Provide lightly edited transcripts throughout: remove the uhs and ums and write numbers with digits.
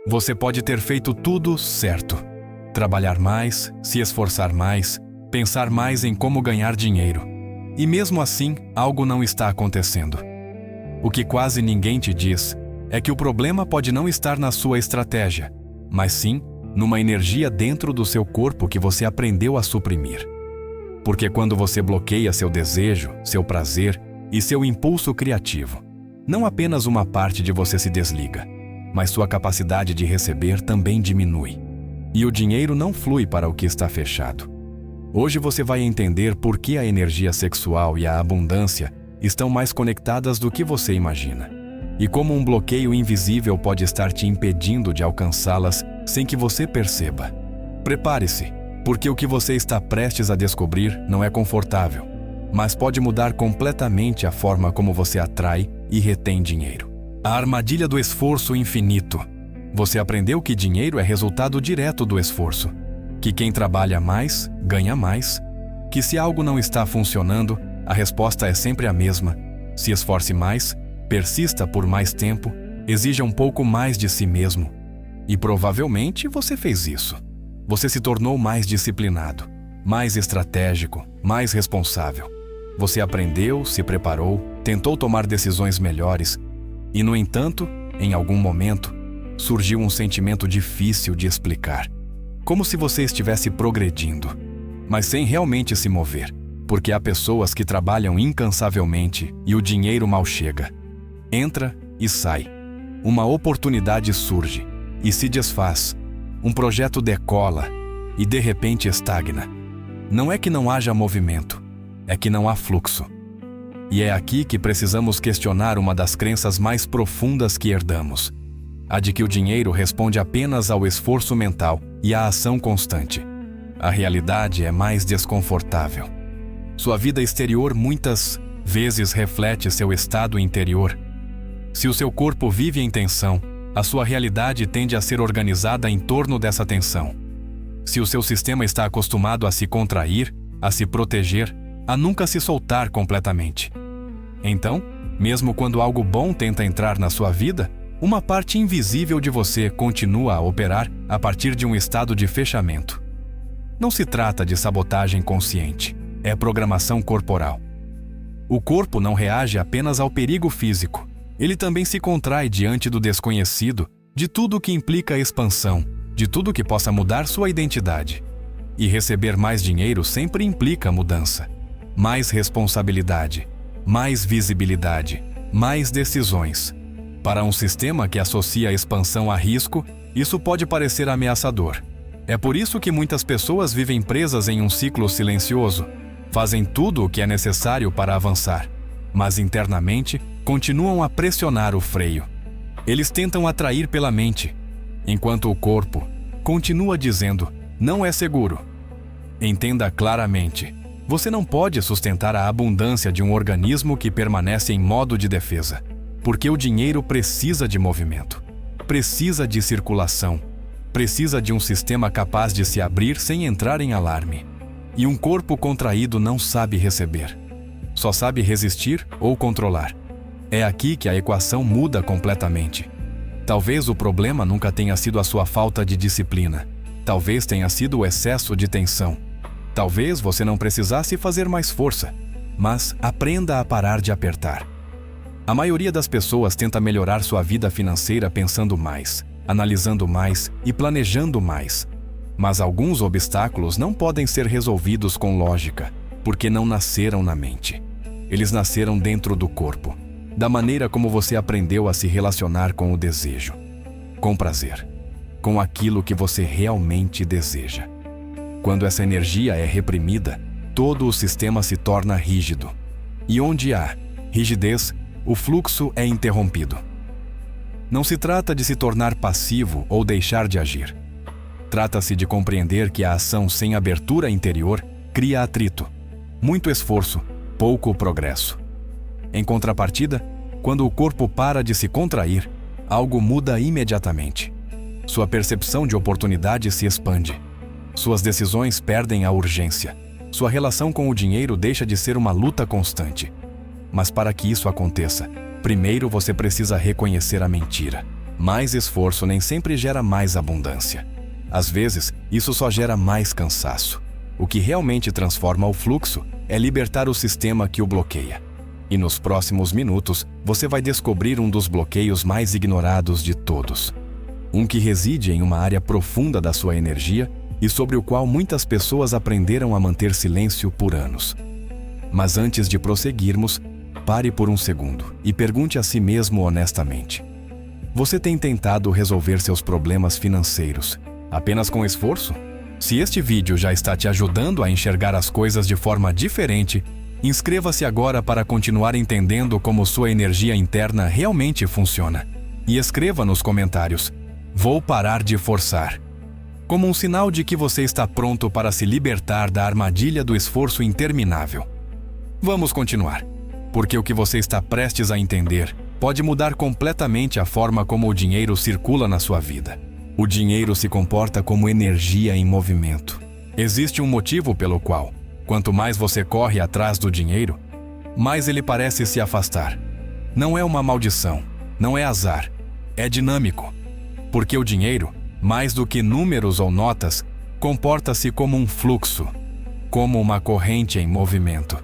Você pode ter feito tudo certo. Trabalhar mais, se esforçar mais, pensar mais em como ganhar dinheiro. E mesmo assim, algo não está acontecendo. O que quase ninguém te diz é que o problema pode não estar na sua estratégia, mas sim numa energia dentro do seu corpo que você aprendeu a suprimir. Porque quando você bloqueia seu desejo, seu prazer e seu impulso criativo, não apenas uma parte de você se desliga, mas sua capacidade de receber também diminui. E o dinheiro não flui para o que está fechado. Hoje você vai entender por que a energia sexual e a abundância estão mais conectadas do que você imagina. E como um bloqueio invisível pode estar te impedindo de alcançá-las sem que você perceba. Prepare-se, porque o que você está prestes a descobrir não é confortável, mas pode mudar completamente a forma como você atrai e retém dinheiro. A armadilha do esforço infinito. Você aprendeu que dinheiro é resultado direto do esforço, que quem trabalha mais, ganha mais, que se algo não está funcionando, a resposta é sempre a mesma: se esforce mais, persista por mais tempo, exija um pouco mais de si mesmo. E provavelmente você fez isso. Você se tornou mais disciplinado, mais estratégico, mais responsável. Você aprendeu, se preparou, tentou tomar decisões melhores. E, no entanto, em algum momento, surgiu um sentimento difícil de explicar. Como se você estivesse progredindo, mas sem realmente se mover, porque há pessoas que trabalham incansavelmente e o dinheiro mal chega. Entra e sai. Uma oportunidade surge e se desfaz. Um projeto decola e de repente estagna. Não é que não haja movimento, é que não há fluxo. E é aqui que precisamos questionar uma das crenças mais profundas que herdamos: a de que o dinheiro responde apenas ao esforço mental e à ação constante. A realidade é mais desconfortável. Sua vida exterior muitas vezes reflete seu estado interior. Se o seu corpo vive em tensão, a sua realidade tende a ser organizada em torno dessa tensão. Se o seu sistema está acostumado a se contrair, a se proteger, a nunca se soltar completamente. Então, mesmo quando algo bom tenta entrar na sua vida, uma parte invisível de você continua a operar a partir de um estado de fechamento. Não se trata de sabotagem consciente, é programação corporal. O corpo não reage apenas ao perigo físico, ele também se contrai diante do desconhecido, de tudo que implica expansão, de tudo que possa mudar sua identidade. E receber mais dinheiro sempre implica mudança, mais responsabilidade, mais visibilidade, mais decisões. Para um sistema que associa a expansão a risco, isso pode parecer ameaçador. É por isso que muitas pessoas vivem presas em um ciclo silencioso, fazem tudo o que é necessário para avançar, mas internamente continuam a pressionar o freio. Eles tentam atrair pela mente, enquanto o corpo continua dizendo: não é seguro. Entenda claramente. Você não pode sustentar a abundância de um organismo que permanece em modo de defesa, porque o dinheiro precisa de movimento, precisa de circulação, precisa de um sistema capaz de se abrir sem entrar em alarme. E um corpo contraído não sabe receber, só sabe resistir ou controlar. É aqui que a equação muda completamente. Talvez o problema nunca tenha sido a sua falta de disciplina, talvez tenha sido o excesso de tensão. Talvez você não precisasse fazer mais força, mas aprenda a parar de apertar. A maioria das pessoas tenta melhorar sua vida financeira pensando mais, analisando mais e planejando mais. Mas alguns obstáculos não podem ser resolvidos com lógica, porque não nasceram na mente. Eles nasceram dentro do corpo, da maneira como você aprendeu a se relacionar com o desejo, com prazer, com aquilo que você realmente deseja. Quando essa energia é reprimida, todo o sistema se torna rígido. E onde há rigidez, o fluxo é interrompido. Não se trata de se tornar passivo ou deixar de agir. Trata-se de compreender que a ação sem abertura interior cria atrito, muito esforço, pouco progresso. Em contrapartida, quando o corpo para de se contrair, algo muda imediatamente. Sua percepção de oportunidade se expande. Suas decisões perdem a urgência. Sua relação com o dinheiro deixa de ser uma luta constante. Mas para que isso aconteça, primeiro você precisa reconhecer a mentira. Mais esforço nem sempre gera mais abundância. Às vezes, isso só gera mais cansaço. O que realmente transforma o fluxo é libertar o sistema que o bloqueia. E nos próximos minutos, você vai descobrir um dos bloqueios mais ignorados de todos. Um que reside em uma área profunda da sua energia e sobre o qual muitas pessoas aprenderam a manter silêncio por anos. Mas antes de prosseguirmos, pare por um segundo e pergunte a si mesmo honestamente: você tem tentado resolver seus problemas financeiros apenas com esforço? Se este vídeo já está te ajudando a enxergar as coisas de forma diferente, inscreva-se agora para continuar entendendo como sua energia interna realmente funciona. E escreva nos comentários: vou parar de forçar, como um sinal de que você está pronto para se libertar da armadilha do esforço interminável. Vamos continuar, porque o que você está prestes a entender pode mudar completamente a forma como o dinheiro circula na sua vida. O dinheiro se comporta como energia em movimento. Existe um motivo pelo qual, quanto mais você corre atrás do dinheiro, mais ele parece se afastar. Não é uma maldição, não é azar, é dinâmico. Porque o dinheiro, mais do que números ou notas, comporta-se como um fluxo, como uma corrente em movimento.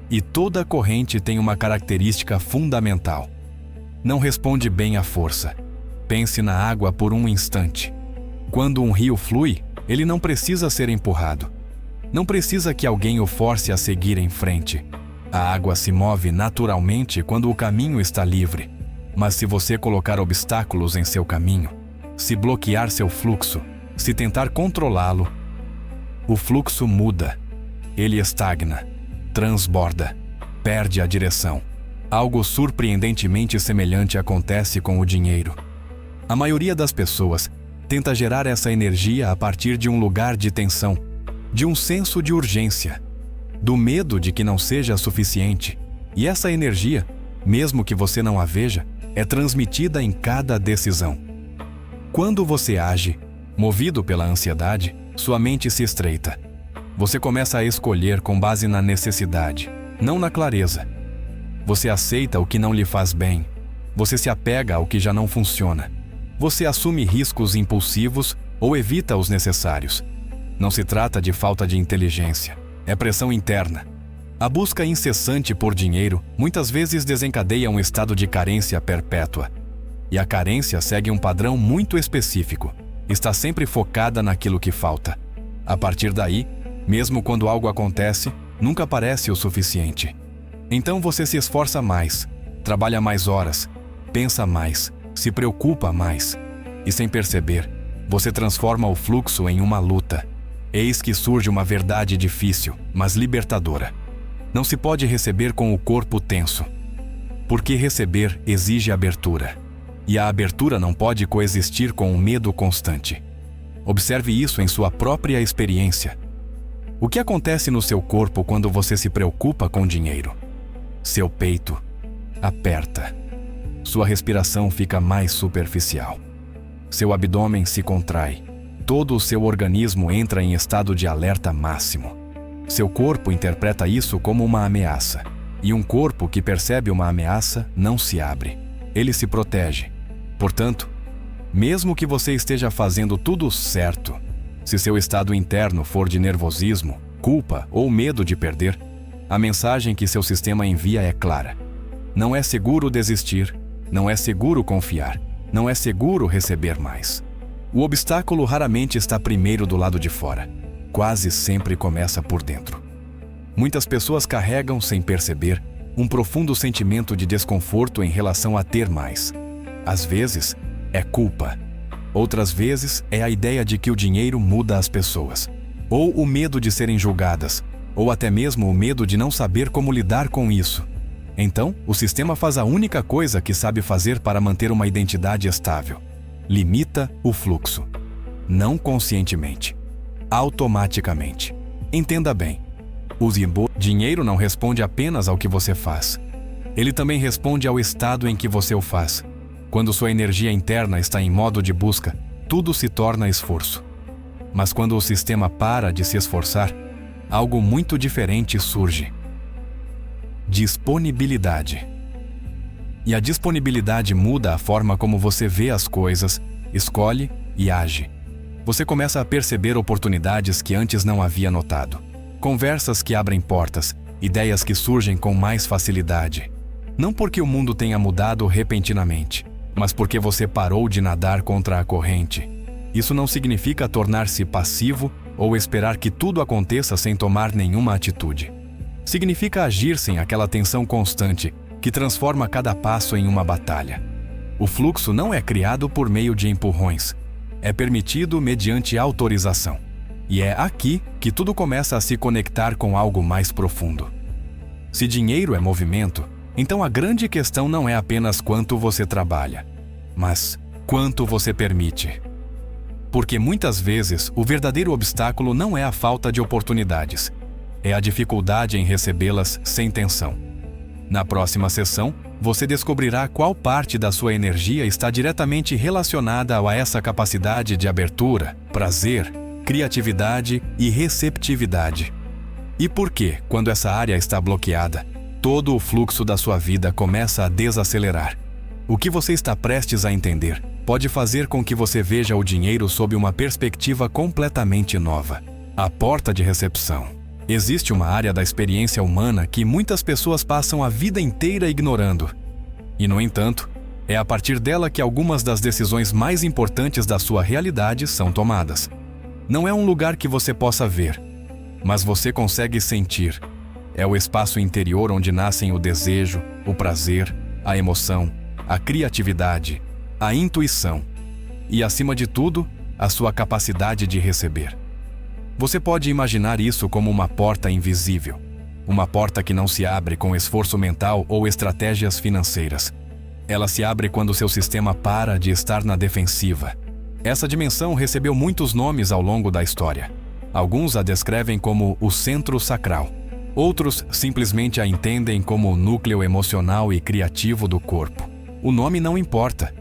E toda corrente tem uma característica fundamental: não responde bem à força. Pense na água por um instante. Quando um rio flui, ele não precisa ser empurrado. Não precisa que alguém o force a seguir em frente. A água se move naturalmente quando o caminho está livre. Mas se você colocar obstáculos em seu caminho, se bloquear seu fluxo, se tentar controlá-lo, o fluxo muda. Ele estagna, transborda, perde a direção. Algo surpreendentemente semelhante acontece com o dinheiro. A maioria das pessoas tenta gerar essa energia a partir de um lugar de tensão, de um senso de urgência, do medo de que não seja suficiente. E essa energia, mesmo que você não a veja, é transmitida em cada decisão. Quando você age, movido pela ansiedade, sua mente se estreita. Você começa a escolher com base na necessidade, não na clareza. Você aceita o que não lhe faz bem. Você se apega ao que já não funciona. Você assume riscos impulsivos ou evita os necessários. Não se trata de falta de inteligência, é pressão interna. A busca incessante por dinheiro muitas vezes desencadeia um estado de carência perpétua. E a carência segue um padrão muito específico. Está sempre focada naquilo que falta. A partir daí, mesmo quando algo acontece, nunca parece o suficiente. Então você se esforça mais, trabalha mais horas, pensa mais, se preocupa mais. E sem perceber, você transforma o fluxo em uma luta. Eis que surge uma verdade difícil, mas libertadora. Não se pode receber com o corpo tenso, porque receber exige abertura. E a abertura não pode coexistir com o medo constante. Observe isso em sua própria experiência. O que acontece no seu corpo quando você se preocupa com dinheiro? Seu peito aperta. Sua respiração fica mais superficial. Seu abdômen se contrai. Todo o seu organismo entra em estado de alerta máximo. Seu corpo interpreta isso como uma ameaça. E um corpo que percebe uma ameaça não se abre. Ele se protege. Portanto, mesmo que você esteja fazendo tudo certo, se seu estado interno for de nervosismo, culpa ou medo de perder, a mensagem que seu sistema envia é clara. Não é seguro desistir, não é seguro confiar, não é seguro receber mais. O obstáculo raramente está primeiro do lado de fora. Quase sempre começa por dentro. Muitas pessoas carregam, sem perceber, um profundo sentimento de desconforto em relação a ter mais. Às vezes, é culpa. Outras vezes, é a ideia de que o dinheiro muda as pessoas. Ou o medo de serem julgadas, ou até mesmo o medo de não saber como lidar com isso. Então, o sistema faz a única coisa que sabe fazer para manter uma identidade estável. Limita o fluxo. Não conscientemente. Automaticamente. Entenda bem. Dinheiro não responde apenas ao que você faz. Ele também responde ao estado em que você o faz. Quando sua energia interna está em modo de busca, tudo se torna esforço. Mas quando o sistema para de se esforçar, algo muito diferente surge. Disponibilidade. E a disponibilidade muda a forma como você vê as coisas, escolhe e age. Você começa a perceber oportunidades que antes não havia notado. Conversas que abrem portas, ideias que surgem com mais facilidade. Não porque o mundo tenha mudado repentinamente, mas porque você parou de nadar contra a corrente. Isso não significa tornar-se passivo ou esperar que tudo aconteça sem tomar nenhuma atitude. Significa agir sem aquela tensão constante que transforma cada passo em uma batalha. O fluxo não é criado por meio de empurrões. É permitido mediante autorização. E é aqui que tudo começa a se conectar com algo mais profundo. Se dinheiro é movimento, então a grande questão não é apenas quanto você trabalha, mas quanto você permite. Porque muitas vezes o verdadeiro obstáculo não é a falta de oportunidades, é a dificuldade em recebê-las sem tensão. Na próxima sessão, você descobrirá qual parte da sua energia está diretamente relacionada a essa capacidade de abertura, prazer, criatividade e receptividade. E por que, quando essa área está bloqueada, todo o fluxo da sua vida começa a desacelerar? O que você está prestes a entender pode fazer com que você veja o dinheiro sob uma perspectiva completamente nova. A porta de recepção. Existe uma área da experiência humana que muitas pessoas passam a vida inteira ignorando. E, no entanto, é a partir dela que algumas das decisões mais importantes da sua realidade são tomadas. Não é um lugar que você possa ver, mas você consegue sentir. É o espaço interior onde nascem o desejo, o prazer, a emoção, a criatividade, a intuição e, acima de tudo, a sua capacidade de receber. Você pode imaginar isso como uma porta invisível, uma porta que não se abre com esforço mental ou estratégias financeiras. Ela se abre quando seu sistema para de estar na defensiva. Essa dimensão recebeu muitos nomes ao longo da história. Alguns a descrevem como o centro sacral. Outros simplesmente a entendem como o núcleo emocional e criativo do corpo. O nome não importa.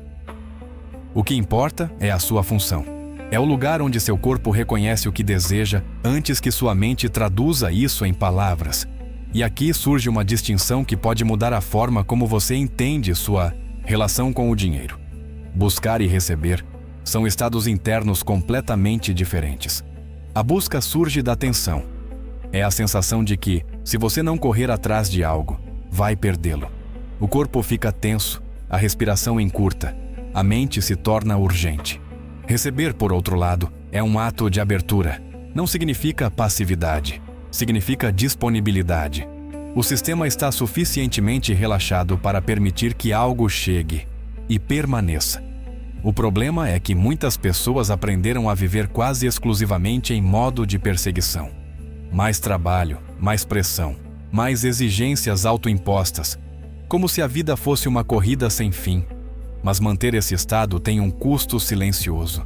O que importa é a sua função. É o lugar onde seu corpo reconhece o que deseja antes que sua mente traduza isso em palavras. E aqui surge uma distinção que pode mudar a forma como você entende sua relação com o dinheiro. Buscar e receber são estados internos completamente diferentes. A busca surge da tensão. É a sensação de que, se você não correr atrás de algo, vai perdê-lo. O corpo fica tenso, a respiração encurta, a mente se torna urgente. Receber, por outro lado, é um ato de abertura. Não significa passividade, significa disponibilidade. O sistema está suficientemente relaxado para permitir que algo chegue e permaneça. O problema é que muitas pessoas aprenderam a viver quase exclusivamente em modo de perseguição. Mais trabalho, mais pressão, mais exigências autoimpostas, como se a vida fosse uma corrida sem fim. Mas manter esse estado tem um custo silencioso.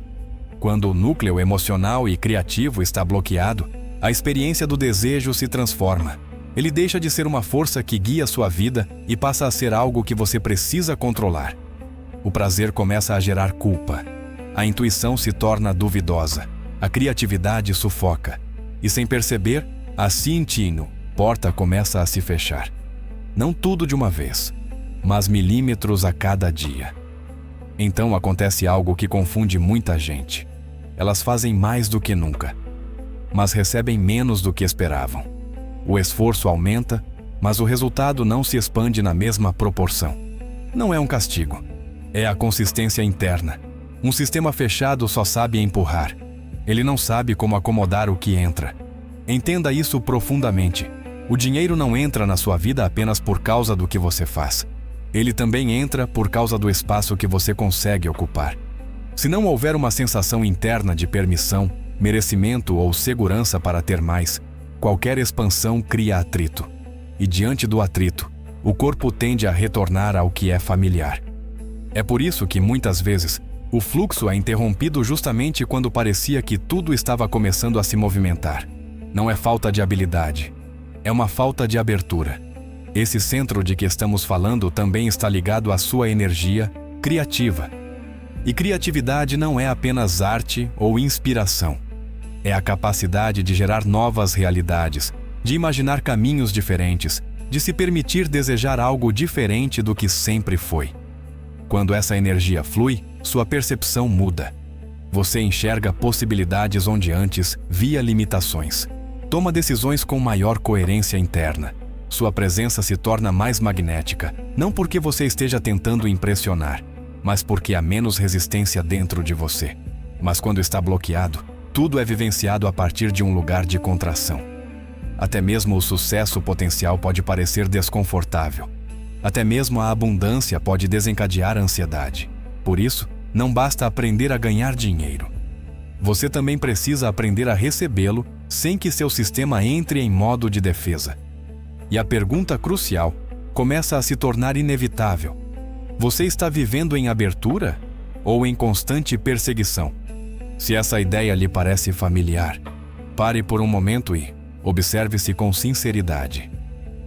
Quando o núcleo emocional e criativo está bloqueado, a experiência do desejo se transforma. Ele deixa de ser uma força que guia sua vida e passa a ser algo que você precisa controlar. O prazer começa a gerar culpa. A intuição se torna duvidosa. A criatividade sufoca. E sem perceber, a porta começa a se fechar. Não tudo de uma vez, mas milímetros a cada dia. Então acontece algo que confunde muita gente. Elas fazem mais do que nunca, mas recebem menos do que esperavam. O esforço aumenta, mas o resultado não se expande na mesma proporção. Não é um castigo, é a consistência interna. Um sistema fechado só sabe empurrar. Ele não sabe como acomodar o que entra. Entenda isso profundamente. O dinheiro não entra na sua vida apenas por causa do que você faz. Ele também entra por causa do espaço que você consegue ocupar. Se não houver uma sensação interna de permissão, merecimento ou segurança para ter mais, qualquer expansão cria atrito. E diante do atrito, o corpo tende a retornar ao que é familiar. É por isso que, muitas vezes, o fluxo é interrompido justamente quando parecia que tudo estava começando a se movimentar. Não é falta de habilidade, é uma falta de abertura. Esse centro de que estamos falando também está ligado à sua energia criativa. E criatividade não é apenas arte ou inspiração. É a capacidade de gerar novas realidades, de imaginar caminhos diferentes, de se permitir desejar algo diferente do que sempre foi. Quando essa energia flui, sua percepção muda. Você enxerga possibilidades onde antes via limitações. Toma decisões com maior coerência interna. Sua presença se torna mais magnética, não porque você esteja tentando impressionar, mas porque há menos resistência dentro de você. Mas quando está bloqueado, tudo é vivenciado a partir de um lugar de contração. Até mesmo o sucesso potencial pode parecer desconfortável. Até mesmo a abundância pode desencadear a ansiedade. Por isso, não basta aprender a ganhar dinheiro. Você também precisa aprender a recebê-lo sem que seu sistema entre em modo de defesa. E a pergunta crucial começa a se tornar inevitável. Você está vivendo em abertura ou em constante perseguição? Se essa ideia lhe parece familiar, pare por um momento e observe-se com sinceridade.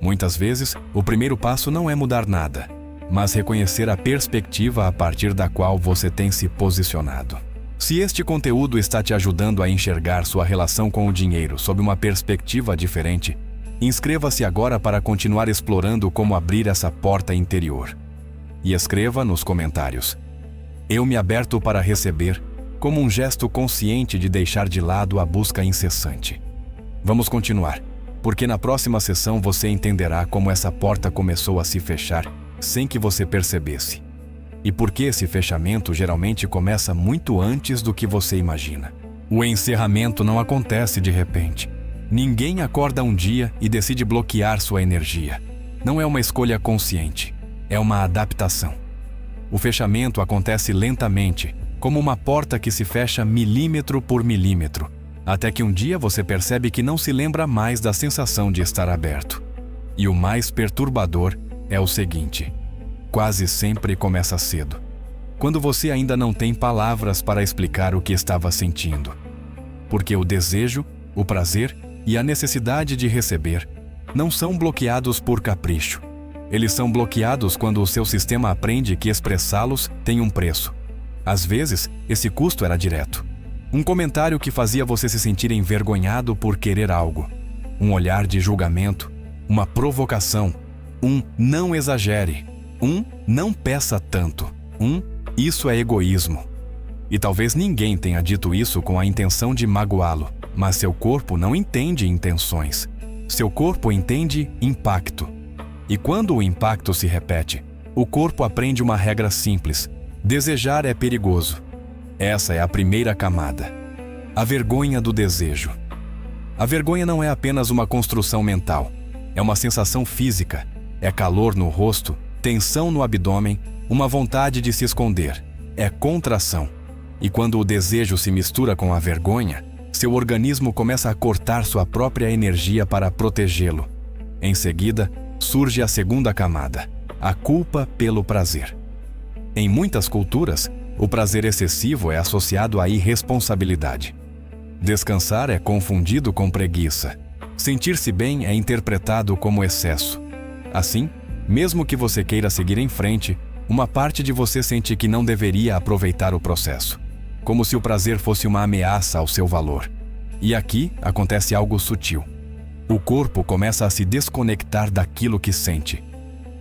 Muitas vezes, o primeiro passo não é mudar nada, mas reconhecer a perspectiva a partir da qual você tem se posicionado. Se este conteúdo está te ajudando a enxergar sua relação com o dinheiro sob uma perspectiva diferente, inscreva-se agora para continuar explorando como abrir essa porta interior. E escreva nos comentários: "Eu me aberto para receber", como um gesto consciente de deixar de lado a busca incessante. Vamos continuar, porque na próxima sessão você entenderá como essa porta começou a se fechar sem que você percebesse. E por que esse fechamento geralmente começa muito antes do que você imagina. O encerramento não acontece de repente. Ninguém acorda um dia e decide bloquear sua energia. Não é uma escolha consciente, é uma adaptação. O fechamento acontece lentamente, como uma porta que se fecha milímetro por milímetro, até que um dia você percebe que não se lembra mais da sensação de estar aberto. E o mais perturbador é o seguinte: quase sempre começa cedo, quando você ainda não tem palavras para explicar o que estava sentindo. Porque o desejo, o prazer e a necessidade de receber não são bloqueados por capricho. Eles são bloqueados quando o seu sistema aprende que expressá-los tem um preço. Às vezes, esse custo era direto. Um comentário que fazia você se sentir envergonhado por querer algo. Um olhar de julgamento. Uma provocação. Um "não exagere". Um "não peça tanto". Um "isso é egoísmo". E talvez ninguém tenha dito isso com a intenção de magoá-lo, mas seu corpo não entende intenções. Seu corpo entende impacto. E quando o impacto se repete, o corpo aprende uma regra simples: desejar é perigoso. Essa é a primeira camada. A vergonha do desejo. A vergonha não é apenas uma construção mental. É uma sensação física. É calor no rosto, tensão no abdômen, uma vontade de se esconder. É contração. E quando o desejo se mistura com a vergonha, seu organismo começa a cortar sua própria energia para protegê-lo. Em seguida, surge a segunda camada: a culpa pelo prazer. Em muitas culturas, o prazer excessivo é associado à irresponsabilidade. Descansar é confundido com preguiça. Sentir-se bem é interpretado como excesso. Assim, mesmo que você queira seguir em frente, uma parte de você sente que não deveria aproveitar o processo, como se o prazer fosse uma ameaça ao seu valor. E aqui acontece algo sutil. O corpo começa a se desconectar daquilo que sente.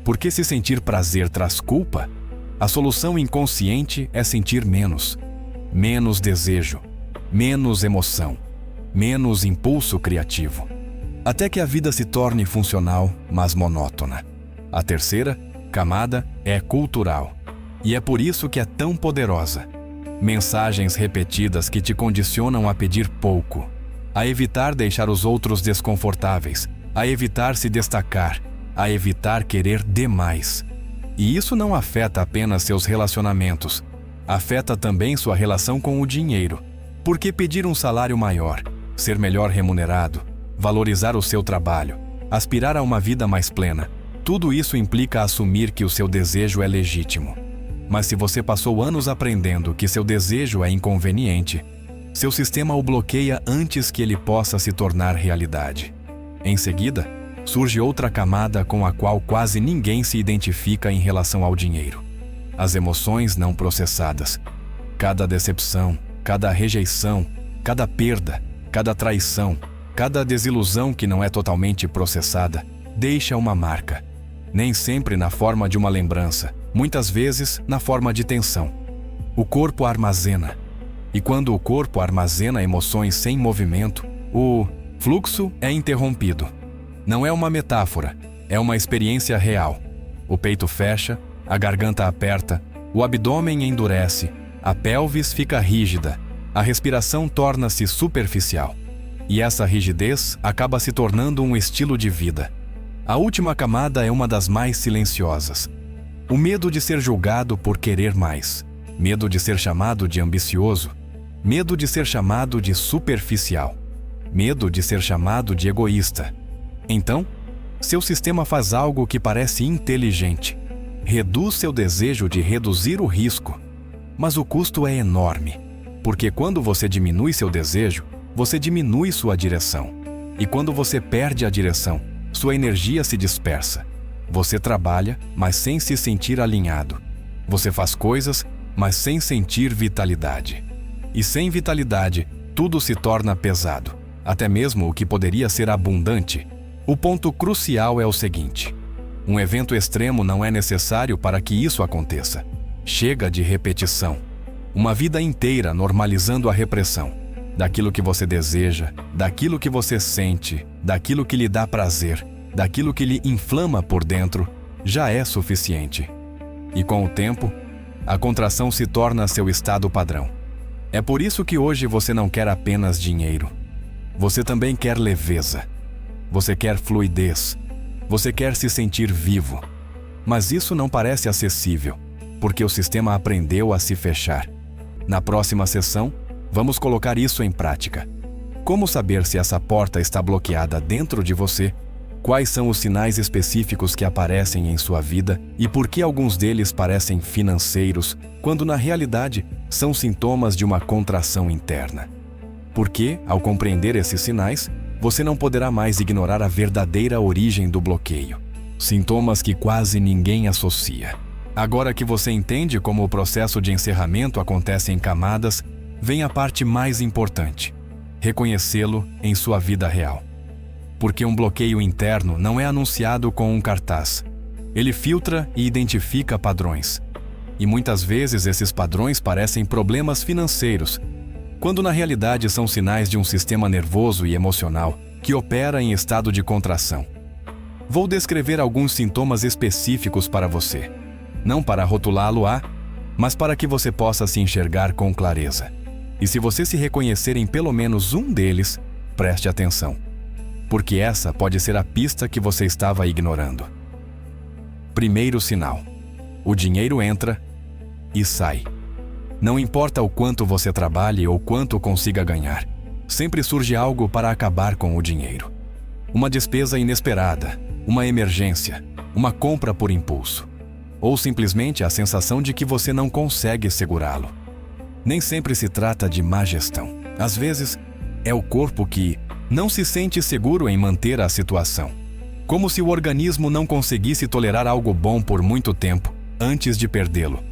Porque se sentir prazer traz culpa, a solução inconsciente é sentir menos. Menos desejo, menos emoção, menos impulso criativo. Até que a vida se torne funcional, mas monótona. A terceira camada é cultural. E é por isso que é tão poderosa. Mensagens repetidas que te condicionam a pedir pouco, a evitar deixar os outros desconfortáveis, a evitar se destacar, a evitar querer demais. E isso não afeta apenas seus relacionamentos, afeta também sua relação com o dinheiro. Porque pedir um salário maior, ser melhor remunerado, valorizar o seu trabalho, aspirar a uma vida mais plena, tudo isso implica assumir que o seu desejo é legítimo. Mas se você passou anos aprendendo que seu desejo é inconveniente, seu sistema o bloqueia antes que ele possa se tornar realidade. Em seguida, surge outra camada com a qual quase ninguém se identifica em relação ao dinheiro: as emoções não processadas. Cada decepção, cada rejeição, cada perda, cada traição, cada desilusão que não é totalmente processada, deixa uma marca. Nem sempre na forma de uma lembrança, muitas vezes na forma de tensão. O corpo armazena. E quando o corpo armazena emoções sem movimento, o fluxo é interrompido. Não é uma metáfora, é uma experiência real. O peito fecha, a garganta aperta, o abdômen endurece, a pelvis fica rígida, a respiração torna-se superficial. E essa rigidez acaba se tornando um estilo de vida. A última camada é uma das mais silenciosas. O medo de ser julgado por querer mais, medo de ser chamado de ambicioso, medo de ser chamado de superficial, medo de ser chamado de egoísta. Então, seu sistema faz algo que parece inteligente. Reduz seu desejo de reduzir o risco. Mas o custo é enorme, porque quando você diminui seu desejo, você diminui sua direção. E quando você perde a direção, sua energia se dispersa. Você trabalha, mas sem se sentir alinhado. Você faz coisas, mas sem sentir vitalidade. E sem vitalidade, tudo se torna pesado, até mesmo o que poderia ser abundante. O ponto crucial é o seguinte: um evento extremo não é necessário para que isso aconteça. Chega de repetição. Uma vida inteira normalizando a repressão. Daquilo que você deseja, daquilo que você sente, daquilo que lhe dá prazer, daquilo que lhe inflama por dentro, já é suficiente. E com o tempo, a contração se torna seu estado padrão. É por isso que hoje você não quer apenas dinheiro. Você também quer leveza. Você quer fluidez. Você quer se sentir vivo. Mas isso não parece acessível, porque o sistema aprendeu a se fechar. Na próxima sessão, vamos colocar isso em prática. Como saber se essa porta está bloqueada dentro de você? Quais são os sinais específicos que aparecem em sua vida e por que alguns deles parecem financeiros, quando na realidade são sintomas de uma contração interna? Porque, ao compreender esses sinais, você não poderá mais ignorar a verdadeira origem do bloqueio. Sintomas que quase ninguém associa. Agora que você entende como o processo de encerramento acontece em camadas, vem a parte mais importante: reconhecê-lo em sua vida real. Porque um bloqueio interno não é anunciado com um cartaz. Ele filtra e identifica padrões. E muitas vezes esses padrões parecem problemas financeiros, quando na realidade são sinais de um sistema nervoso e emocional que opera em estado de contração. Vou descrever alguns sintomas específicos para você, não para rotulá-lo mas para que você possa se enxergar com clareza. E se você se reconhecer em pelo menos um deles, preste atenção, porque essa pode ser a pista que você estava ignorando. Primeiro sinal: o dinheiro entra e sai. Não importa o quanto você trabalhe ou quanto consiga ganhar, sempre surge algo para acabar com o dinheiro. Uma despesa inesperada, uma emergência, uma compra por impulso, ou simplesmente a sensação de que você não consegue segurá-lo. Nem sempre se trata de má gestão. Às vezes, é o corpo que não se sente seguro em manter a situação. Como se o organismo não conseguisse tolerar algo bom por muito tempo antes de perdê-lo.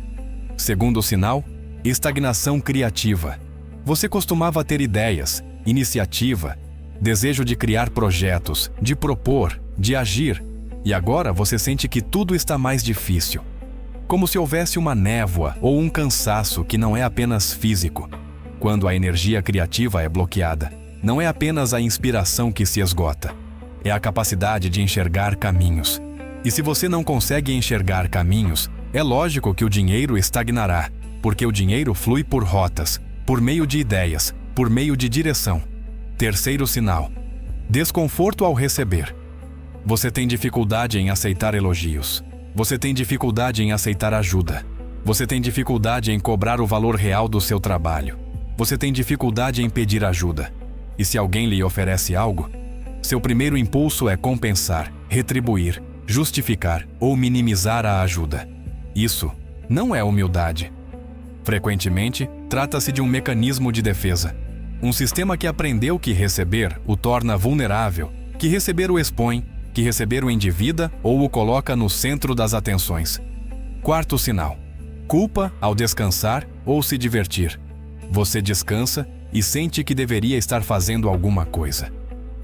Segundo sinal: estagnação criativa. Você costumava ter ideias, iniciativa, desejo de criar projetos, de propor, de agir, e agora você sente que tudo está mais difícil. Como se houvesse uma névoa ou um cansaço que não é apenas físico. Quando a energia criativa é bloqueada, não é apenas a inspiração que se esgota, é a capacidade de enxergar caminhos. E se você não consegue enxergar caminhos, é lógico que o dinheiro estagnará, porque o dinheiro flui por rotas, por meio de ideias, por meio de direção. Terceiro sinal: desconforto ao receber. Você tem dificuldade em aceitar elogios. Você tem dificuldade em aceitar ajuda. Você tem dificuldade em cobrar o valor real do seu trabalho. Você tem dificuldade em pedir ajuda. E se alguém lhe oferece algo, seu primeiro impulso é compensar, retribuir, justificar ou minimizar a ajuda. Isso não é humildade. Frequentemente, trata-se de um mecanismo de defesa. Um sistema que aprendeu que receber o torna vulnerável, que receber o expõe, que receber o endivida ou o coloca no centro das atenções. Quarto sinal: culpa ao descansar ou se divertir. Você descansa e sente que deveria estar fazendo alguma coisa.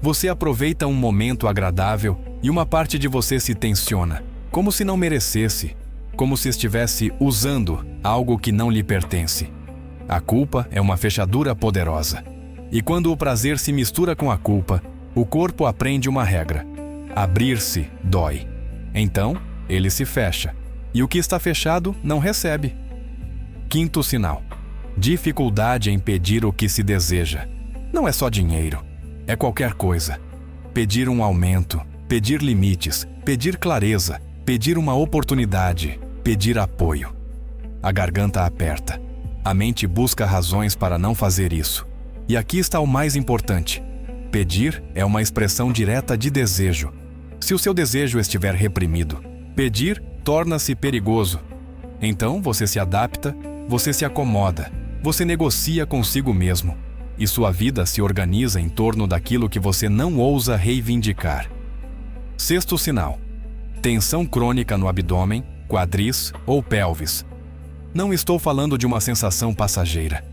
Você aproveita um momento agradável e uma parte de você se tensiona, como se não merecesse, como se estivesse usando algo que não lhe pertence. A culpa é uma fechadura poderosa. E quando o prazer se mistura com a culpa, o corpo aprende uma regra: abrir-se dói. Então, ele se fecha, e o que está fechado não recebe. Quinto sinal: dificuldade em pedir o que se deseja. Não é só dinheiro, é qualquer coisa. Pedir um aumento, pedir limites, pedir clareza, pedir uma oportunidade, pedir apoio. A garganta aperta. A mente busca razões para não fazer isso. E aqui está o mais importante: pedir é uma expressão direta de desejo. Se o seu desejo estiver reprimido, pedir torna-se perigoso. Então você se adapta, você se acomoda, você negocia consigo mesmo, e sua vida se organiza em torno daquilo que você não ousa reivindicar. Sexto sinal: tensão crônica no abdômen, quadris ou pelvis. Não estou falando de uma sensação passageira.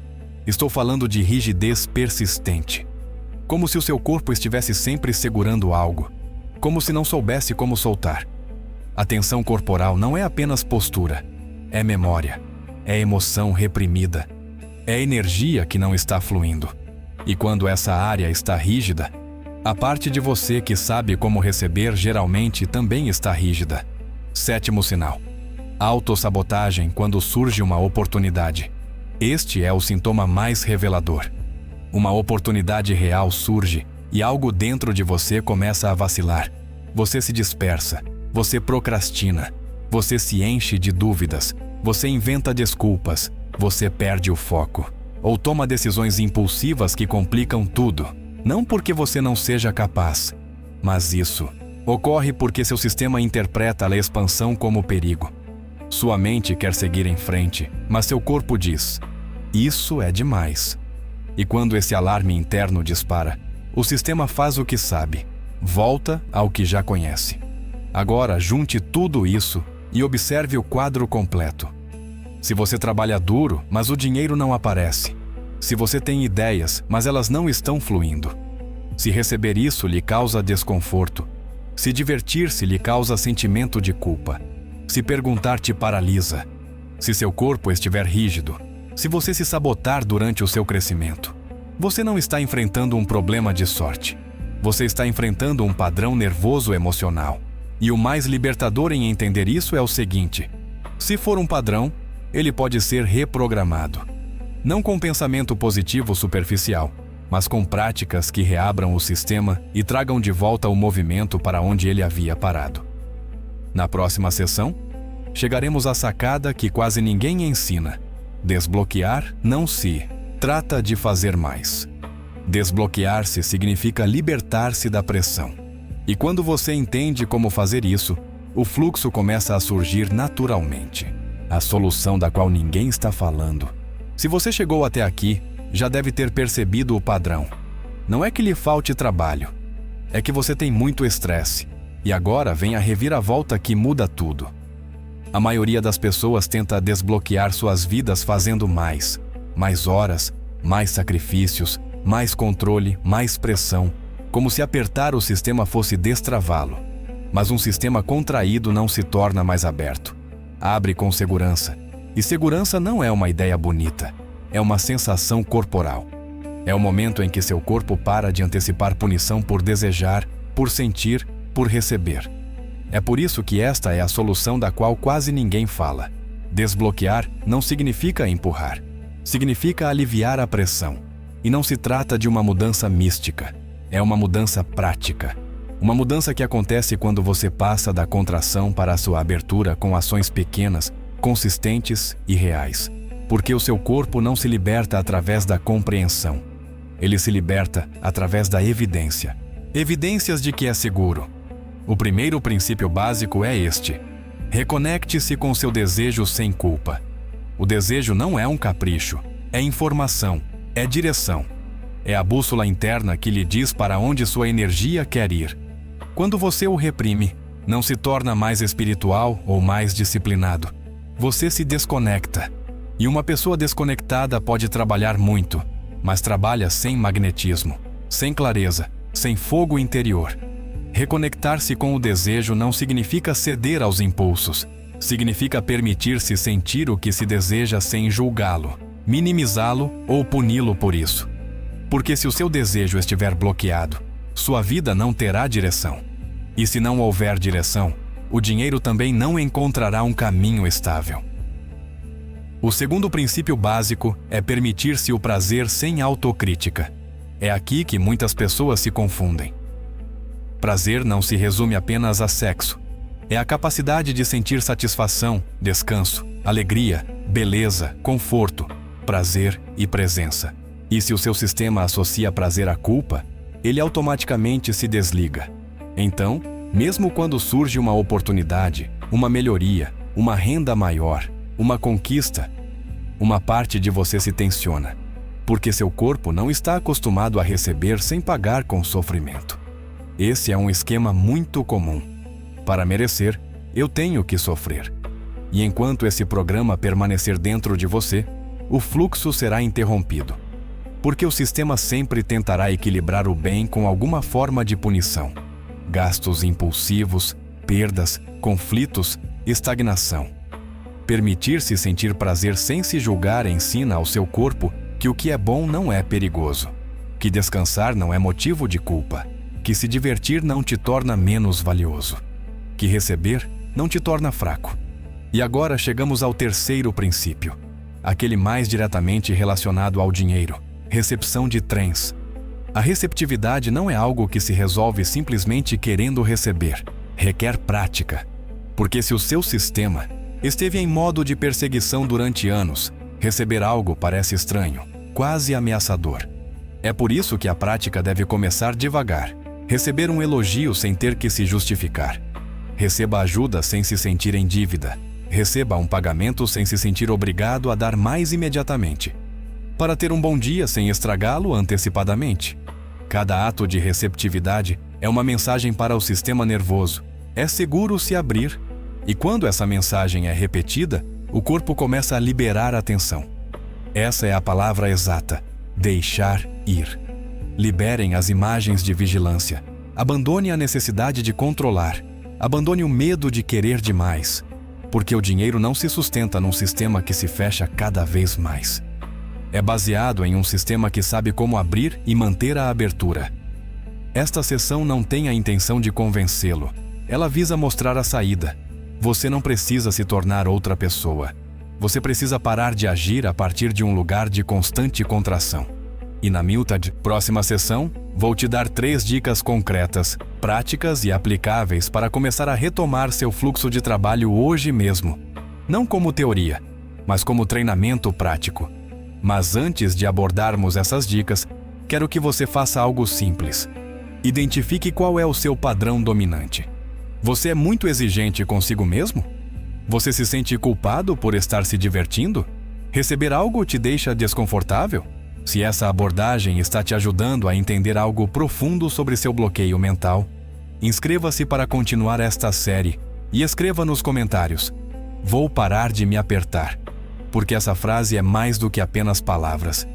Estou falando de rigidez persistente. Como se o seu corpo estivesse sempre segurando algo. Como se não soubesse como soltar. A tensão corporal não é apenas postura. É memória. É emoção reprimida. É energia que não está fluindo. E quando essa área está rígida, a parte de você que sabe como receber geralmente também está rígida. Sétimo sinal: autossabotagem quando surge uma oportunidade. Este é o sintoma mais revelador. Uma oportunidade real surge e algo dentro de você começa a vacilar. Você se dispersa, você procrastina, você se enche de dúvidas, você inventa desculpas, você perde o foco, ou toma decisões impulsivas que complicam tudo. Não porque você não seja capaz, mas isso ocorre porque seu sistema interpreta a expansão como perigo. Sua mente quer seguir em frente, mas seu corpo diz: isso é demais. E quando esse alarme interno dispara, o sistema faz o que sabe, volta ao que já conhece. Agora junte tudo isso e observe o quadro completo. Se você trabalha duro, mas o dinheiro não aparece. Se você tem ideias, mas elas não estão fluindo. Se receber isso lhe causa desconforto. Se divertir-se lhe causa sentimento de culpa. Se perguntar te paralisa. Se seu corpo estiver rígido. Se você se sabotar durante o seu crescimento. Você não está enfrentando um problema de sorte. Você está enfrentando um padrão nervoso emocional. E o mais libertador em entender isso é o seguinte: se for um padrão, ele pode ser reprogramado. Não com pensamento positivo superficial, mas com práticas que reabram o sistema e tragam de volta o movimento para onde ele havia parado. Na próxima sessão, chegaremos à sacada que quase ninguém ensina. Desbloquear não se trata de fazer mais. Desbloquear-se significa libertar-se da pressão. E quando você entende como fazer isso, o fluxo começa a surgir naturalmente. A solução da qual ninguém está falando. Se você chegou até aqui, já deve ter percebido o padrão. Não é que lhe falte trabalho. É que você tem muito estresse. E agora vem a reviravolta que muda tudo. A maioria das pessoas tenta desbloquear suas vidas fazendo mais. Mais horas, mais sacrifícios, mais controle, mais pressão. Como se apertar o sistema fosse destravá-lo. Mas um sistema contraído não se torna mais aberto. Abre com segurança. E segurança não é uma ideia bonita. É uma sensação corporal. É o momento em que seu corpo para de antecipar punição por desejar, por sentir, por receber. É por isso que esta é a solução da qual quase ninguém fala. Desbloquear não significa empurrar. Significa aliviar a pressão. E não se trata de uma mudança mística. É uma mudança prática. Uma mudança que acontece quando você passa da contração para a sua abertura com ações pequenas, consistentes e reais. Porque o seu corpo não se liberta através da compreensão. Ele se liberta através da evidência. Evidências de que é seguro. O primeiro princípio básico é este: reconecte-se com seu desejo sem culpa. O desejo não é um capricho, é informação, é direção. É a bússola interna que lhe diz para onde sua energia quer ir. Quando você o reprime, não se torna mais espiritual ou mais disciplinado. Você se desconecta. E uma pessoa desconectada pode trabalhar muito, mas trabalha sem magnetismo, sem clareza, sem fogo interior. Reconectar-se com o desejo não significa ceder aos impulsos. Significa permitir-se sentir o que se deseja sem julgá-lo, minimizá-lo ou puni-lo por isso. Porque se o seu desejo estiver bloqueado, sua vida não terá direção. E se não houver direção, o dinheiro também não encontrará um caminho estável. O segundo princípio básico é permitir-se o prazer sem autocrítica. É aqui que muitas pessoas se confundem. Prazer não se resume apenas a sexo. É a capacidade de sentir satisfação, descanso, alegria, beleza, conforto, prazer e presença. E se o seu sistema associa prazer à culpa, ele automaticamente se desliga. Então, mesmo quando surge uma oportunidade, uma melhoria, uma renda maior, uma conquista, uma parte de você se tensiona, porque seu corpo não está acostumado a receber sem pagar com sofrimento. Esse é um esquema muito comum. Para merecer, eu tenho que sofrer. E enquanto esse programa permanecer dentro de você, o fluxo será interrompido. Porque o sistema sempre tentará equilibrar o bem com alguma forma de punição. Gastos impulsivos, perdas, conflitos, estagnação. Permitir-se sentir prazer sem se julgar ensina ao seu corpo que o que é bom não é perigoso, que descansar não é motivo de culpa, que se divertir não te torna menos valioso, que receber não te torna fraco. E agora chegamos ao terceiro princípio, aquele mais diretamente relacionado ao dinheiro, recepção de trens. A receptividade não é algo que se resolve simplesmente querendo receber, requer prática. Porque se o seu sistema esteve em modo de perseguição durante anos, receber algo parece estranho, quase ameaçador. É por isso que a prática deve começar devagar. Receber um elogio sem ter que se justificar. Receba ajuda sem se sentir em dívida. Receba um pagamento sem se sentir obrigado a dar mais imediatamente. Para ter um bom dia sem estragá-lo antecipadamente. Cada ato de receptividade é uma mensagem para o sistema nervoso. É seguro se abrir. E quando essa mensagem é repetida, o corpo começa a liberar a tensão. Essa é a palavra exata: deixar ir. Liberem as imagens de vigilância. Abandone a necessidade de controlar. Abandone o medo de querer demais. Porque o dinheiro não se sustenta num sistema que se fecha cada vez mais. É baseado em um sistema que sabe como abrir e manter a abertura. Esta sessão não tem a intenção de convencê-lo. Ela visa mostrar a saída. Você não precisa se tornar outra pessoa. Você precisa parar de agir a partir de um lugar de constante contração. E na Miltad, próxima sessão, vou te dar 3 dicas concretas, práticas e aplicáveis para começar a retomar seu fluxo de trabalho hoje mesmo. Não como teoria, mas como treinamento prático. Mas antes de abordarmos essas dicas, quero que você faça algo simples. Identifique qual é o seu padrão dominante. Você é muito exigente consigo mesmo? Você se sente culpado por estar se divertindo? Receber algo te deixa desconfortável? Se essa abordagem está te ajudando a entender algo profundo sobre seu bloqueio mental, inscreva-se para continuar esta série e escreva nos comentários: "Vou parar de me apertar", porque essa frase é mais do que apenas palavras.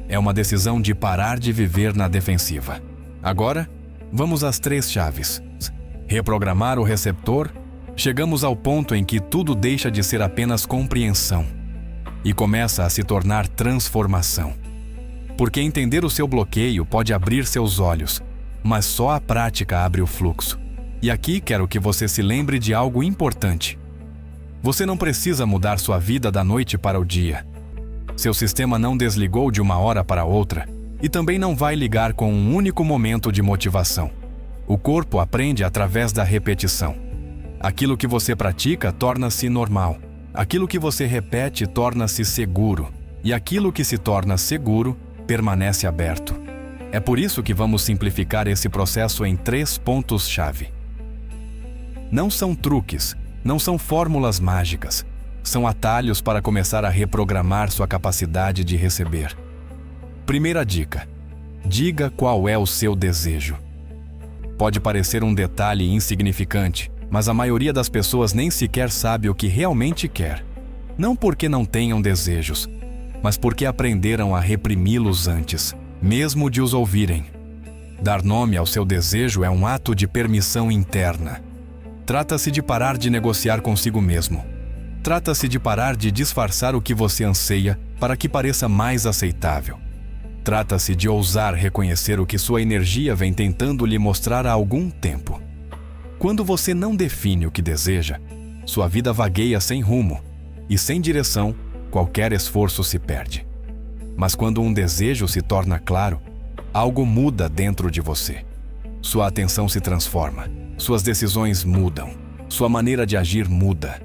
É uma decisão de parar de viver na defensiva. Agora, vamos às 3 chaves. Reprogramar o receptor. Chegamos ao ponto em que tudo deixa de ser apenas compreensão e começa a se tornar transformação. Porque entender o seu bloqueio pode abrir seus olhos, mas só a prática abre o fluxo. E aqui quero que você se lembre de algo importante. Você não precisa mudar sua vida da noite para o dia. Seu sistema não desligou de uma hora para outra e também não vai ligar com um único momento de motivação. O corpo aprende através da repetição. Aquilo que você pratica torna-se normal. Aquilo que você repete torna-se seguro. E aquilo que se torna seguro permanece aberto. É por isso que vamos simplificar esse processo em 3 pontos-chave. Não são truques, não são fórmulas mágicas. São atalhos para começar a reprogramar sua capacidade de receber. Primeira dica: diga qual é o seu desejo. Pode parecer um detalhe insignificante, mas a maioria das pessoas nem sequer sabe o que realmente quer. Não porque não tenham desejos, mas porque aprenderam a reprimi-los antes, mesmo de os ouvirem. Dar nome ao seu desejo é um ato de permissão interna. Trata-se de parar de negociar consigo mesmo. Trata-se de parar de disfarçar o que você anseia para que pareça mais aceitável. Trata-se de ousar reconhecer o que sua energia vem tentando lhe mostrar há algum tempo. Quando você não define o que deseja, sua vida vagueia sem rumo, e sem direção, qualquer esforço se perde. Mas quando um desejo se torna claro, algo muda dentro de você. Sua atenção se transforma, suas decisões mudam, sua maneira de agir muda.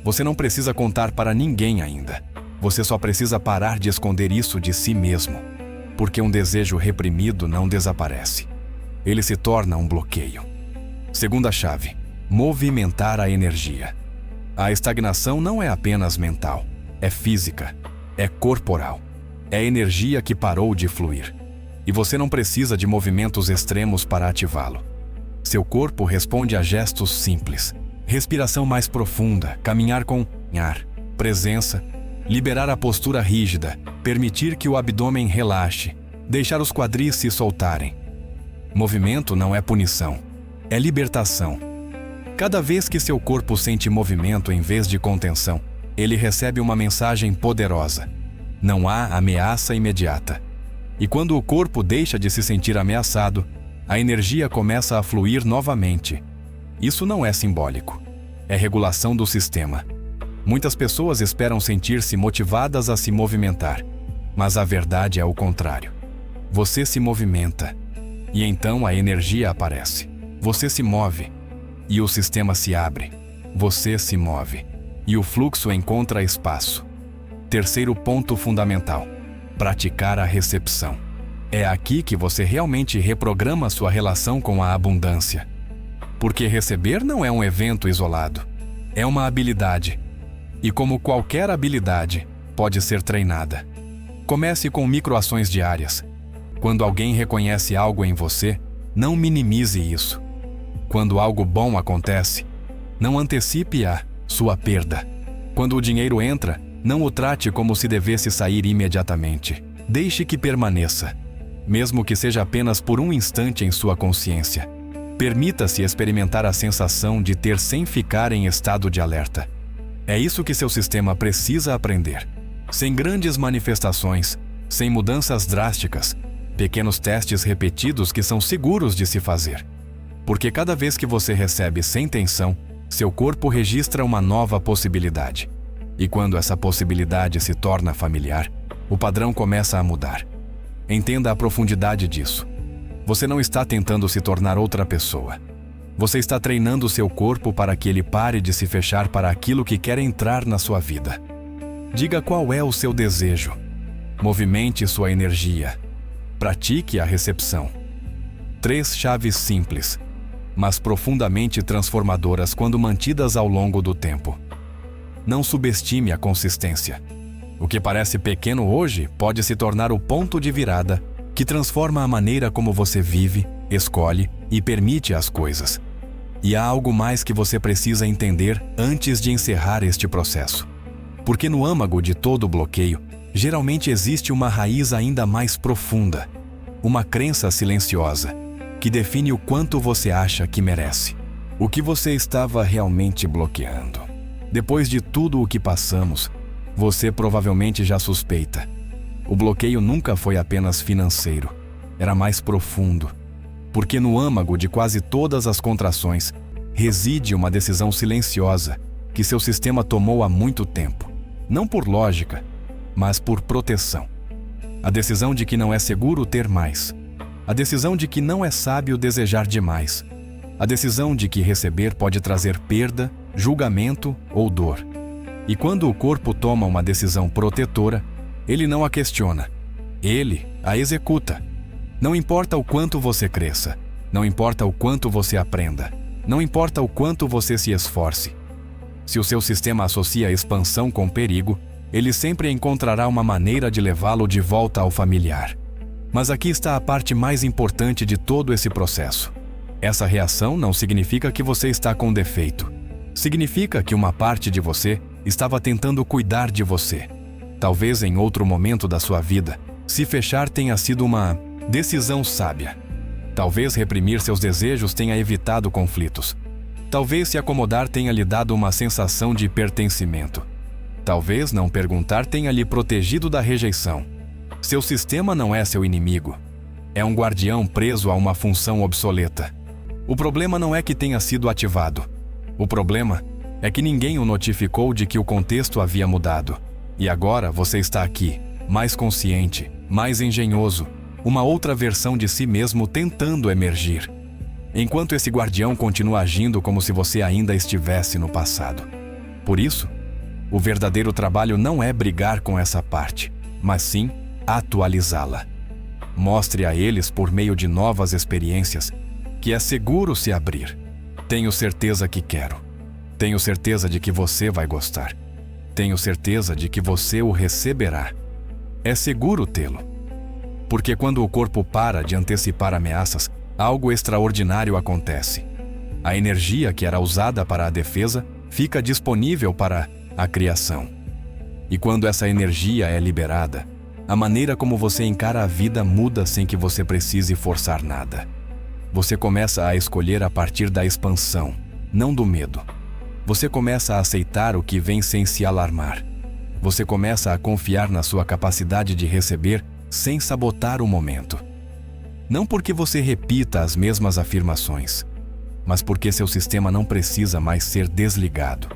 Você não precisa contar para ninguém ainda. Você só precisa parar de esconder isso de si mesmo, porque um desejo reprimido não desaparece. Ele se torna um bloqueio. Segunda chave: movimentar a energia. A estagnação não é apenas mental, é física, é corporal. É energia que parou de fluir. E você não precisa de movimentos extremos para ativá-lo. Seu corpo responde a gestos simples. Respiração mais profunda, caminhar com ar, presença, liberar a postura rígida, permitir que o abdômen relaxe, deixar os quadris se soltarem. Movimento não é punição, é libertação. Cada vez que seu corpo sente movimento em vez de contenção, ele recebe uma mensagem poderosa. Não há ameaça imediata. E quando o corpo deixa de se sentir ameaçado, a energia começa a fluir novamente. Isso não é simbólico. É regulação do sistema. Muitas pessoas esperam sentir-se motivadas a se movimentar, mas a verdade é o contrário. Você se movimenta, e então a energia aparece. Você se move, e o sistema se abre. Você se move, e o fluxo encontra espaço. Terceiro ponto fundamental: praticar a recepção. É aqui que você realmente reprograma sua relação com a abundância. Porque receber não é um evento isolado, é uma habilidade. E como qualquer habilidade, pode ser treinada. Comece com microações diárias. Quando alguém reconhece algo em você, não minimize isso. Quando algo bom acontece, não antecipe a sua perda. Quando o dinheiro entra, não o trate como se devesse sair imediatamente. Deixe que permaneça, mesmo que seja apenas por um instante em sua consciência. Permita-se experimentar a sensação de ter sem ficar em estado de alerta. É isso que seu sistema precisa aprender. Sem grandes manifestações, sem mudanças drásticas, pequenos testes repetidos que são seguros de se fazer. Porque cada vez que você recebe sem tensão, seu corpo registra uma nova possibilidade. E quando essa possibilidade se torna familiar, o padrão começa a mudar. Entenda a profundidade disso. Você não está tentando se tornar outra pessoa. Você está treinando seu corpo para que ele pare de se fechar para aquilo que quer entrar na sua vida. Diga qual é o seu desejo. Movimente sua energia. Pratique a recepção. 3 chaves simples, mas profundamente transformadoras quando mantidas ao longo do tempo. Não subestime a consistência. O que parece pequeno hoje pode se tornar o ponto de virada que transforma a maneira como você vive, escolhe e permite as coisas. E há algo mais que você precisa entender antes de encerrar este processo. Porque no âmago de todo bloqueio, geralmente existe uma raiz ainda mais profunda, uma crença silenciosa, que define o quanto você acha que merece. O que você estava realmente bloqueando. Depois de tudo o que passamos, você provavelmente já suspeita. O bloqueio nunca foi apenas financeiro, era mais profundo. Porque no âmago de quase todas as contrações reside uma decisão silenciosa que seu sistema tomou há muito tempo. Não por lógica, mas por proteção. A decisão de que não é seguro ter mais. A decisão de que não é sábio desejar demais. A decisão de que receber pode trazer perda, julgamento ou dor. E quando o corpo toma uma decisão protetora, ele não a questiona. Ele a executa. Não importa o quanto você cresça, não importa o quanto você aprenda, não importa o quanto você se esforce. Se o seu sistema associa a expansão com perigo, ele sempre encontrará uma maneira de levá-lo de volta ao familiar. Mas aqui está a parte mais importante de todo esse processo. Essa reação não significa que você está com defeito. Significa que uma parte de você estava tentando cuidar de você. Talvez em outro momento da sua vida, se fechar tenha sido uma decisão sábia. Talvez reprimir seus desejos tenha evitado conflitos. Talvez se acomodar tenha lhe dado uma sensação de pertencimento. Talvez não perguntar tenha lhe protegido da rejeição. Seu sistema não é seu inimigo. É um guardião preso a uma função obsoleta. O problema não é que tenha sido ativado. O problema é que ninguém o notificou de que o contexto havia mudado. E agora você está aqui, mais consciente, mais engenhoso, uma outra versão de si mesmo tentando emergir. Enquanto esse guardião continua agindo como se você ainda estivesse no passado. Por isso, o verdadeiro trabalho não é brigar com essa parte, mas sim atualizá-la. Mostre a eles, por meio de novas experiências, que é seguro se abrir. Tenho certeza que quero. Tenho certeza de que você vai gostar. Tenho certeza de que você o receberá. É seguro tê-lo. Porque quando o corpo para de antecipar ameaças, algo extraordinário acontece. A energia que era usada para a defesa fica disponível para a criação. E quando essa energia é liberada, a maneira como você encara a vida muda sem que você precise forçar nada. Você começa a escolher a partir da expansão, não do medo. Você começa a aceitar o que vem sem se alarmar. Você começa a confiar na sua capacidade de receber sem sabotar o momento. Não porque você repita as mesmas afirmações, mas porque seu sistema não precisa mais ser desligado.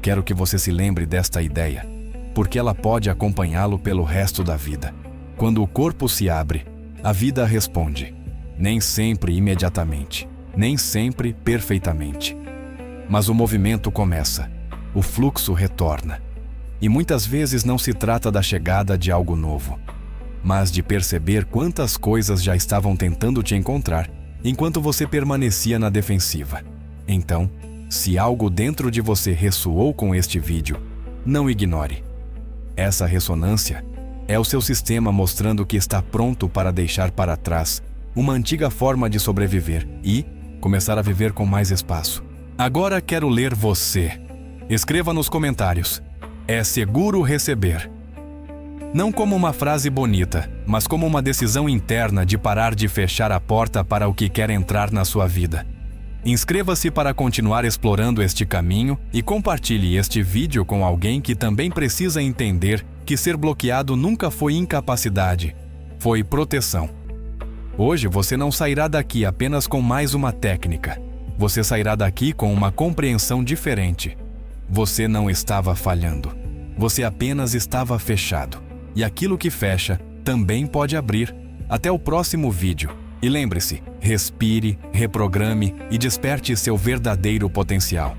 Quero que você se lembre desta ideia, porque ela pode acompanhá-lo pelo resto da vida. Quando o corpo se abre, a vida responde. Nem sempre imediatamente, nem sempre perfeitamente. Mas o movimento começa, o fluxo retorna. E muitas vezes não se trata da chegada de algo novo, mas de perceber quantas coisas já estavam tentando te encontrar enquanto você permanecia na defensiva. Então, se algo dentro de você ressoou com este vídeo, não ignore. Essa ressonância é o seu sistema mostrando que está pronto para deixar para trás uma antiga forma de sobreviver e começar a viver com mais espaço. Agora quero ler você. Escreva nos comentários. É seguro receber. Não como uma frase bonita, mas como uma decisão interna de parar de fechar a porta para o que quer entrar na sua vida. Inscreva-se para continuar explorando este caminho e compartilhe este vídeo com alguém que também precisa entender que ser bloqueado nunca foi incapacidade, foi proteção. Hoje você não sairá daqui apenas com mais uma técnica. Você sairá daqui com uma compreensão diferente. Você não estava falhando. Você apenas estava fechado. E aquilo que fecha também pode abrir. Até o próximo vídeo. E lembre-se, respire, reprograme e desperte seu verdadeiro potencial.